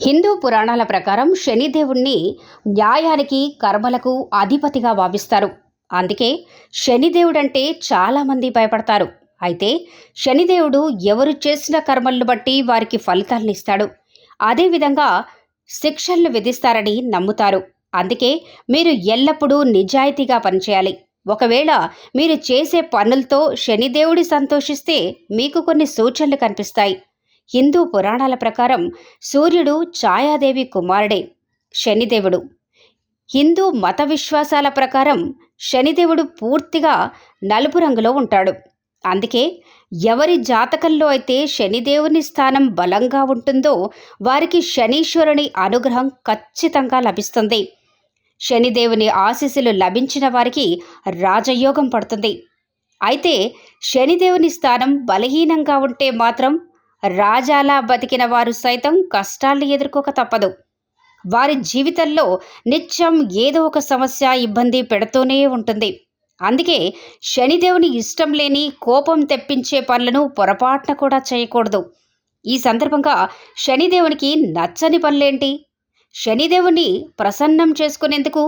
హిందూ పురాణాల ప్రకారం శనిదేవుణ్ణి న్యాయానికి కర్మలకు అధిపతిగా భావిస్తారు. అందుకే శనిదేవుడంటే చాలామంది భయపడతారు. అయితే శనిదేవుడు ఎవరు చేసిన కర్మలను బట్టి వారికి ఫలితాలను ఇస్తాడు. అదేవిధంగా శిక్షలను విధిస్తారని నమ్ముతారు. అందుకే మీరు ఎల్లప్పుడూ నిజాయితీగా పనిచేయాలి. ఒకవేళ మీరు చేసే పనులతో శనిదేవుడి సంతోషిస్తే మీకు కొన్ని సూచనలు కనిపిస్తాయి. హిందూ పురాణాల ప్రకారం సూర్యుడు ఛాయాదేవి కుమారుడే శనిదేవుడు. హిందూ మత విశ్వాసాల ప్రకారం శనిదేవుడు పూర్తిగా నలుపు రంగులో ఉంటాడు. అందుకే ఎవరి జాతకంలో అయితే శనిదేవుని స్థానం బలంగా ఉంటుందో వారికి శనీశ్వరుని అనుగ్రహం ఖచ్చితంగా లభిస్తుంది. శనిదేవుని ఆశీస్సులు లభించిన వారికి రాజయోగం పడుతుంది. అయితే శనిదేవుని స్థానం బలహీనంగా ఉంటే మాత్రం రాజాలా బతికిన వారు సైతం కష్టాలను ఎదుర్కోక తప్పదు. వారి జీవితంలో నిత్యం ఏదో ఒక సమస్య ఇబ్బంది పెడుతూనే ఉంటుంది. అందుకే శనిదేవుని ఇష్టం లేని కోపం తెప్పించే పనులను పొరపాటున కూడా చేయకూడదు. ఈ సందర్భంగా శనిదేవునికి నచ్చని పనులేంటి, శనిదేవుని ప్రసన్నం చేసుకునేందుకు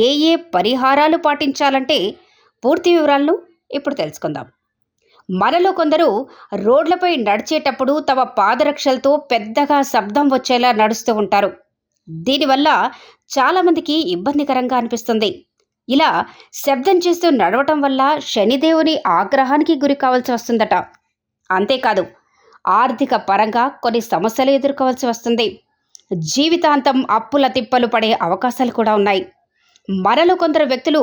ఏ ఏ పరిహారాలు పాటించాలంటే పూర్తి వివరాలను ఇప్పుడు తెలుసుకుందాం. మనలో కొందరు రోడ్లపై నడిచేటప్పుడు తమ పాదరక్షలతో పెద్దగా శబ్దం వచ్చేలా నడుస్తూ ఉంటారు. దీనివల్ల చాలామందికి ఇబ్బందికరంగా అనిపిస్తుంది. ఇలా శబ్దం చేస్తూ నడవటం వల్ల శనిదేవుని ఆగ్రహానికి గురి కావాల్సి వస్తుందట. అంతేకాదు, ఆర్థిక పరంగా కొన్ని సమస్యలు ఎదుర్కోవాల్సి వస్తుంది. జీవితాంతం అప్పుల తిప్పలు పడే అవకాశాలు కూడా ఉన్నాయి. మనలో కొందరు వ్యక్తులు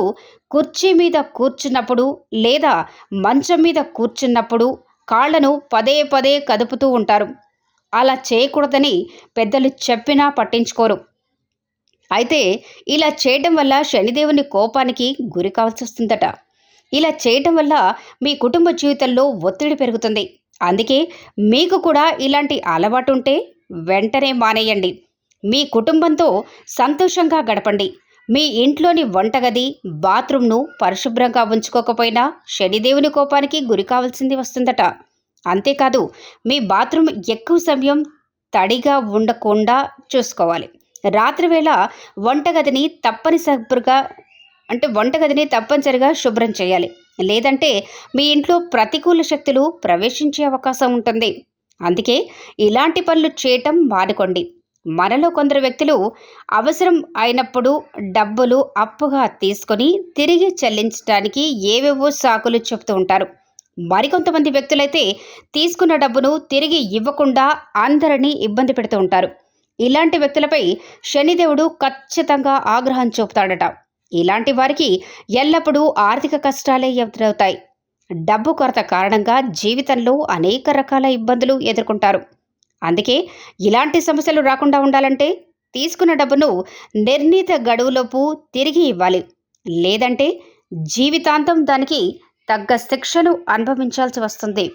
కుర్చీ మీద కూర్చున్నప్పుడు లేదా మంచం మీద కూర్చున్నప్పుడు కాళ్లను పదే పదే కదుపుతూ ఉంటారు. అలా చేయకూడదని పెద్దలు చెప్పినా పట్టించుకోరు. అయితే ఇలా చేయడం వల్ల శనిదేవుని కోపానికి గురి కావాల్సి వస్తుందట. ఇలా చేయడం వల్ల మీ కుటుంబ జీవితంలో ఒత్తిడి పెరుగుతుంది. అందుకే మీకు కూడా ఇలాంటి అలవాటు ఉంటే వెంటనే మానేయండి. మీ కుటుంబంతో సంతోషంగా గడపండి. మీ ఇంట్లోని వంటగది, బాత్రూమ్ను పరిశుభ్రంగా ఉంచుకోకపోయినా శనిదేవుని కోపానికి గురి కావాల్సింది వస్తుందట. అంతేకాదు, మీ బాత్రూమ్ ఎక్కువ సమయం తడిగా ఉండకుండా చూసుకోవాలి. రాత్రివేళ వంటగదిని తప్పనిసరిగా శుభ్రం చేయాలి. లేదంటే మీ ఇంట్లో ప్రతికూల శక్తులు ప్రవేశించే అవకాశం ఉంటుంది. అందుకే ఇలాంటి పనులు చేయటం మానుకోండి. మనలో కొందరు వ్యక్తులు అవసరం అయినప్పుడు డబ్బులు అప్పుగా తీసుకొని తిరిగి చెల్లించడానికి ఏవేవో సాకులు చెప్తూ ఉంటారు. మరికొంతమంది వ్యక్తులైతే తీసుకున్న డబ్బును తిరిగి ఇవ్వకుండా అందరినీ ఇబ్బంది పెడుతూ ఉంటారు. ఇలాంటి వ్యక్తులపై శనిదేవుడు ఖచ్చితంగా ఆగ్రహం చూపుతాడట. ఇలాంటి వారికి ఎల్లప్పుడూ ఆర్థిక కష్టాలే ఎదురవుతాయి. డబ్బు కొరత కారణంగా జీవితంలో అనేక రకాల ఇబ్బందులు ఎదుర్కొంటారు. అందుకే ఇలాంటి సమస్యలు రాకుండా ఉండాలంటే తీసుకున్న డబ్బును నిర్ణీత గడువులోపు తిరిగి ఇవ్వాలి. లేదంటే జీవితాంతం దానికి తగ్గ శిక్షను అనుభవించాల్సి వస్తుంది.